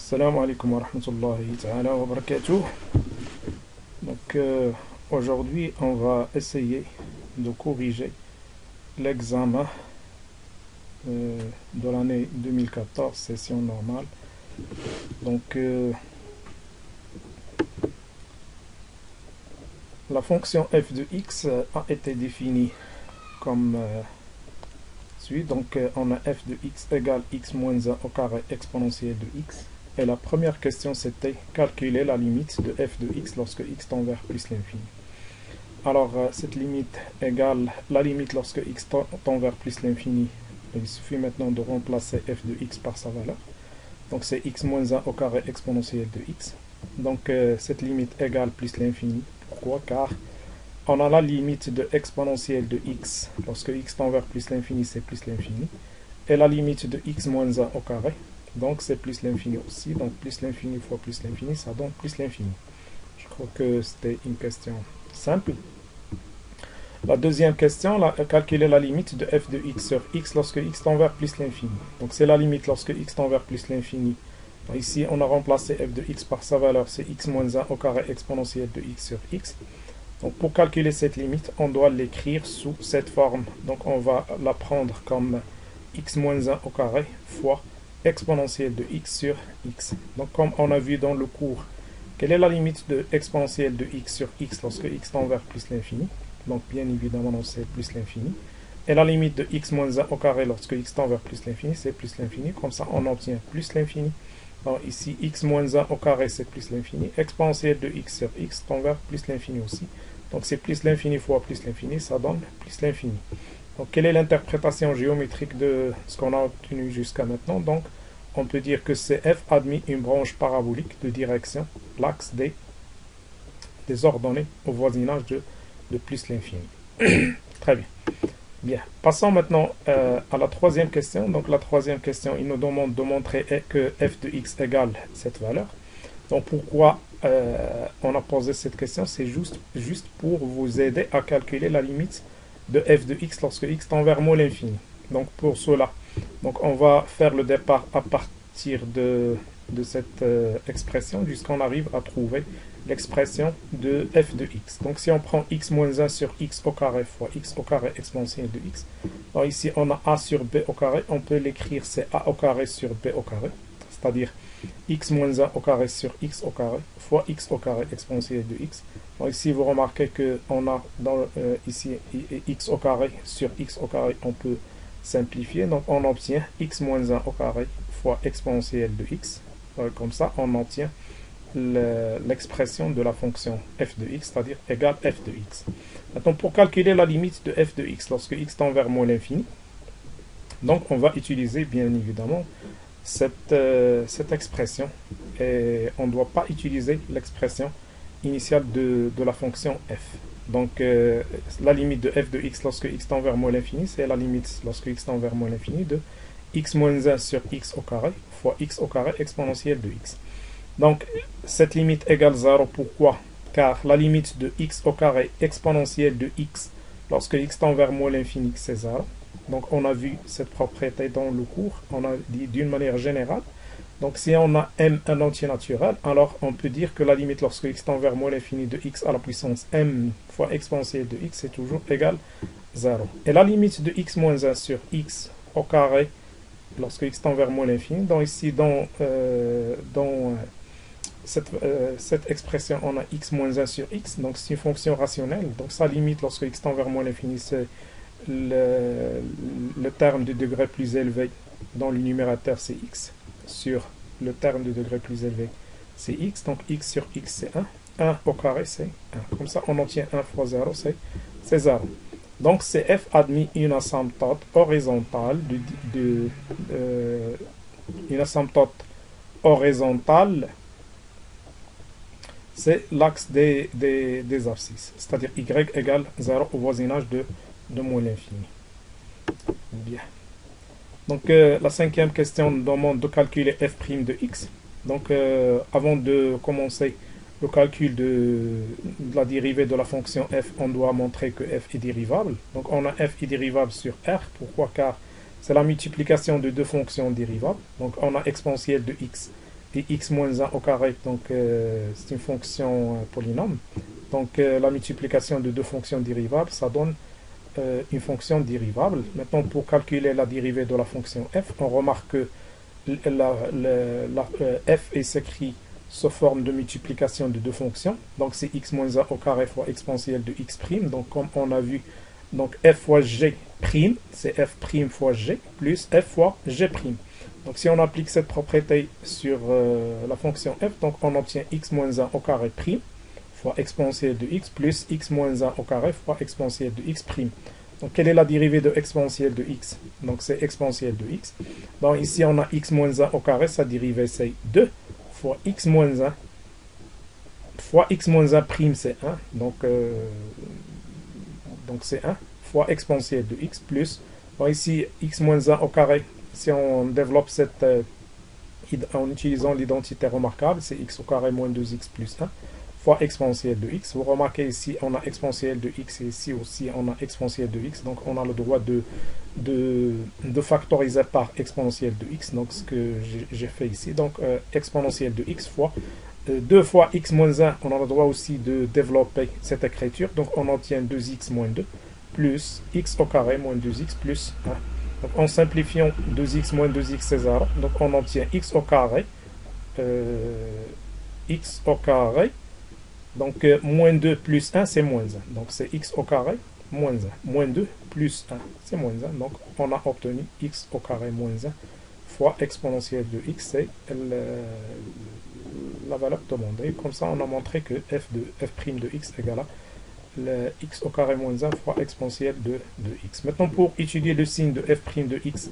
Assalamu alaikum wa rahmatullahi ta'ala wa barakatuh. Aujourd'hui, on va essayer de corriger l'examen de l'année 2014, session normale. La fonction f de x a été définie comme suit. On a f de x égale x moins 1 au carré exponentiel de x. Et la première question, c'était calculer la limite de f de x lorsque x tend vers plus l'infini. Alors, cette limite égale la limite lorsque x tend vers plus l'infini. Il suffit maintenant de remplacer f de x par sa valeur. Donc, c'est x moins 1 au carré exponentiel de x. Donc, cette limite égale plus l'infini. Pourquoi? Car on a la limite de exponentielle de x. Lorsque x tend vers plus l'infini, c'est plus l'infini. Et la limite de x moins 1 au carré. Donc, c'est plus l'infini aussi. Donc, plus l'infini fois plus l'infini, ça donne plus l'infini. Je crois que c'était une question simple. La deuxième question, calculer la limite de f de x sur x lorsque x tend vers plus l'infini. Donc, c'est la limite lorsque x tend vers plus l'infini. Ici, on a remplacé f de x par sa valeur, c'est x moins 1 au carré exponentiel de x sur x. Donc, pour calculer cette limite, on doit l'écrire sous cette forme. Donc, on va la prendre comme x moins 1 au carré fois exponentielle de x sur x. Donc, comme on a vu dans le cours, quelle est la limite de exponentielle de x sur x lorsque x tend vers plus l'infini? Donc, bien évidemment, c'est plus l'infini. Et la limite de x moins 1 au carré lorsque x tend vers plus l'infini, c'est plus l'infini. Comme ça, on obtient plus l'infini. Donc, ici, x moins 1 au carré, c'est plus l'infini. Exponentielle de x sur x tend vers plus l'infini aussi. Donc, c'est plus l'infini fois plus l'infini, ça donne plus l'infini. Donc, quelle est l'interprétation géométrique de ce qu'on a obtenu jusqu'à maintenant? Donc, on peut dire que c'est f admis une branche parabolique de direction, l'axe des ordonnées au voisinage de plus l'infini. Très bien. Bien. Passons maintenant à la troisième question. Donc, la troisième question, il nous demande de montrer que f de x égale cette valeur. Donc, pourquoi on a posé cette question? C'est juste pour vous aider à calculer la limite de f de x lorsque x tend vers moins l'infini. Donc, pour cela, on va faire le départ à partir de cette expression jusqu'on arrive à trouver l'expression de f de x. Donc, si on prend x moins 1 sur x au carré fois x au carré exponentiel de x, alors ici, on a a sur b au carré. On peut l'écrire, c'est a au carré sur b au carré, c'est-à-dire x moins 1 au carré sur x au carré fois x au carré exponentiel de x. Donc ici, vous remarquez qu'on a ici x au carré sur x au carré, on peut simplifier. Donc, on obtient x moins 1 au carré fois exponentielle de x. Comme ça, on obtient l'expression de la fonction f de x, c'est-à-dire égale f de x. Maintenant, pour calculer la limite de f de x lorsque x tend vers moins l'infini, donc on va utiliser bien évidemment cette expression, et on ne doit pas utiliser l'expression initiale de la fonction f. Donc, la limite de f de x lorsque x tend vers moins l'infini, c'est la limite lorsque x tend vers moins l'infini de x moins 1 sur x au carré fois x au carré exponentiel de x. Donc, cette limite égale 0. Pourquoi? Car la limite de x au carré exponentiel de x lorsque x tend vers moins l'infini, c'est 0. Donc, on a vu cette propriété dans le cours. On a dit d'une manière générale. Donc, si on a m un entier naturel, alors on peut dire que la limite lorsque x tend vers moins l'infini de x à la puissance m fois exponentielle de x, c'est toujours égal 0. Et la limite de x moins 1 sur x au carré lorsque x tend vers moins l'infini, donc ici, dans cette expression, on a x moins 1 sur x, donc c'est une fonction rationnelle. Donc, sa limite lorsque x tend vers moins l'infini, c'est le terme de degré plus élevé dans le numérateur, c'est x, sur le terme de degré plus élevé, c'est x. Donc, x sur x, c'est 1. 1 au carré, c'est 1. Comme ça, on obtient 1 fois 0, c'est 0. Donc, c'est f admis une asymptote horizontale, une asymptote horizontale, c'est l'axe des abscisses, c'est-à-dire y égale 0 au voisinage de moins l'infini. Bien. Donc, la cinquième question nous demande de calculer f' de x. Donc, avant de commencer le calcul de la dérivée de la fonction f, on doit montrer que f est dérivable. Donc, on a f est dérivable sur r. Pourquoi? Car c'est la multiplication de deux fonctions dérivables. Donc, on a exponentielle de x et x moins 1 au carré, donc c'est une fonction polynôme. Donc la multiplication de deux fonctions dérivables, ça donne une fonction dérivable. Maintenant, pour calculer la dérivée de la fonction f, on remarque que f est écrit sous forme de multiplication de deux fonctions. Donc c'est x moins 1 au carré fois exponentielle de x'. Donc comme on a vu, donc f fois g', c'est f' fois g, plus f fois g'. Donc si on applique cette propriété sur la fonction f, donc on obtient x moins 1 au carré' fois exponentielle de x plus x moins 1 au carré fois exponentielle de x'. Donc quelle est la dérivée de exponentielle de x? Donc c'est exponentielle de x. Donc ici on a x moins 1 au carré, sa dérivée c'est 2 fois x moins 1 fois x moins 1 prime c'est 1. Donc c'est 1 fois exponentielle de x plus, bon, ici x moins 1 au carré, si on développe cette en utilisant l'identité remarquable, c'est x au carré moins 2x plus 1 fois exponentielle de x. Vous remarquez ici on a exponentielle de x et ici aussi on a exponentielle de x, donc on a le droit de factoriser par exponentielle de x, donc ce que j'ai fait ici. Donc exponentielle de x fois 2 fois x moins 1, on a le droit aussi de développer cette écriture, donc on obtient 2x moins 2 plus x au carré moins 2x plus 1. Donc en simplifiant 2x moins 2x c'est 0, donc on obtient x au carré, donc moins 2 plus 1 c'est moins 1, donc c'est x au carré moins 1, moins 2 plus 1 c'est moins 1, donc on a obtenu x au carré moins 1 fois exponentielle de x, c'est la valeur demandée. Comme ça on a montré que f' de x égale à le x au carré moins 1 fois exponentielle de x. Maintenant pour étudier le signe de f' de x,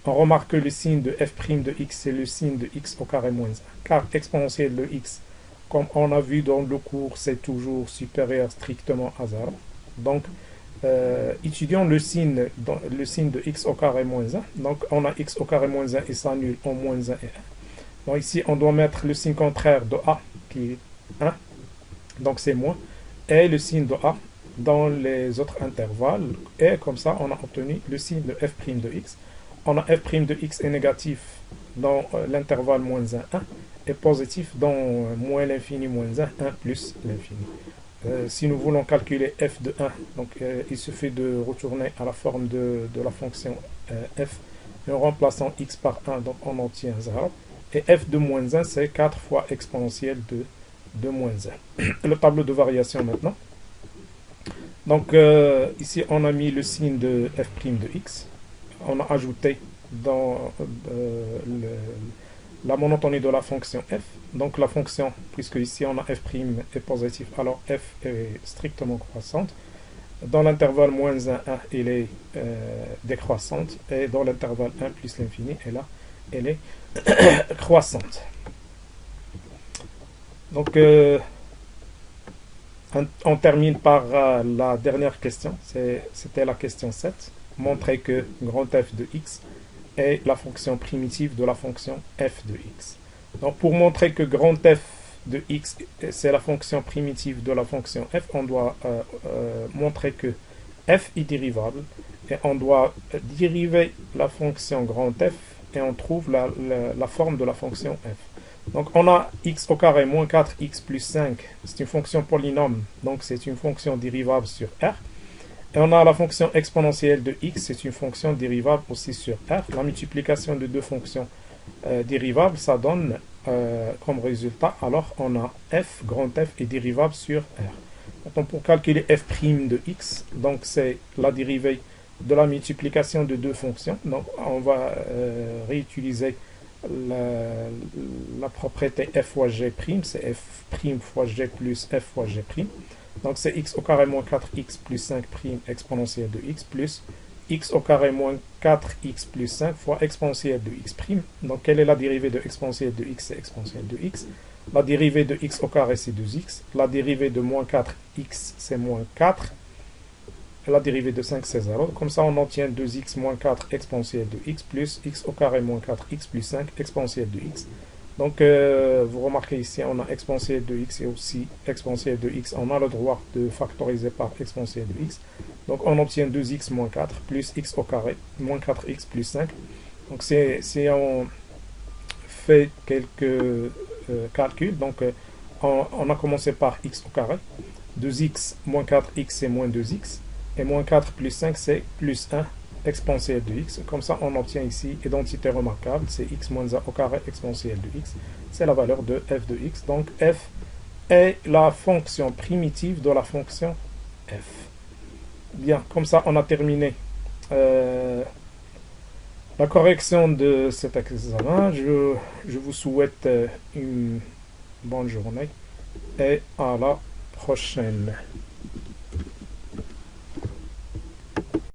on remarque que le signe de f' de x c'est le signe de x au carré moins 1, car exponentielle de x, comme on a vu dans le cours, c'est toujours supérieur strictement à 0. Donc étudions le signe de x au carré moins 1. Donc on a x au carré moins 1 et s'annule en moins 1 et 1. Donc ici on doit mettre le signe contraire de a qui est 1, donc c'est moins, et le signe de a dans les autres intervalles, et comme ça on a obtenu le signe de f' de x. On a f' de x est négatif dans l'intervalle moins 1, 1 et positif dans moins l'infini moins 1, 1 plus l'infini. Si nous voulons calculer f de 1, donc il suffit de retourner à la forme de la fonction f, et en remplaçant x par 1, donc on obtient 0. Et f de moins 1, c'est 4 fois exponentielle de moins 1. Le tableau de variation maintenant. Donc ici, on a mis le signe de f' de x. On a ajouté dans la monotonie de la fonction f. Donc la fonction, puisque ici on a f' est positif, alors f est strictement croissante. Dans l'intervalle moins 1, 1, elle est décroissante. Et dans l'intervalle 1 plus l'infini, elle est croissante. Donc on termine par la dernière question, c'était la question 7. Montrer que grand f de x est la fonction primitive de la fonction f de x. Donc pour montrer que grand f de x c'est la fonction primitive de la fonction f, on doit montrer que f est dérivable et on doit dériver la fonction grand f et on trouve la forme de la fonction f. Donc on a x au carré moins 4x plus 5, c'est une fonction polynôme, donc c'est une fonction dérivable sur R. Et on a la fonction exponentielle de x, c'est une fonction dérivable aussi sur R. La multiplication de deux fonctions dérivables, ça donne comme résultat, alors on a f, grand f est dérivable sur R. Maintenant pour calculer f' de x, donc c'est la dérivée de la multiplication de deux fonctions. Donc on va réutiliser la propriété f fois g', c'est f' fois g plus f fois g'. Donc c'est x au carré moins 4x plus 5' exponentielle de x plus x au carré moins 4x plus 5 fois exponentielle de x'. Donc quelle est la dérivée de exponentielle de x? C'est exponentielle de x. La dérivée de x au carré c'est 2x. La dérivée de moins 4x c'est moins 4. La dérivée de 5 c'est 0. Comme ça on obtient 2x moins 4 exponentielle de x plus x au carré moins 4x plus 5 exponentielle de x. Donc vous remarquez ici on a exponentielle de x et aussi exponentielle de x. On a le droit de factoriser par exponentielle de x. Donc on obtient 2x moins 4 plus x au carré moins 4x plus 5. Donc si on fait quelques calculs. Donc, on a commencé par x au carré. 2x moins 4x, c'est moins 2x. Et moins 4 plus 5, c'est plus 1 exponentielle de x. Comme ça, on obtient ici identité remarquable. C'est x moins 1 au carré exponentielle de x. C'est la valeur de f de x. Donc, f est la fonction primitive de la fonction f. Bien, comme ça, on a terminé la correction de cet examen. Je vous souhaite une bonne journée et à la prochaine.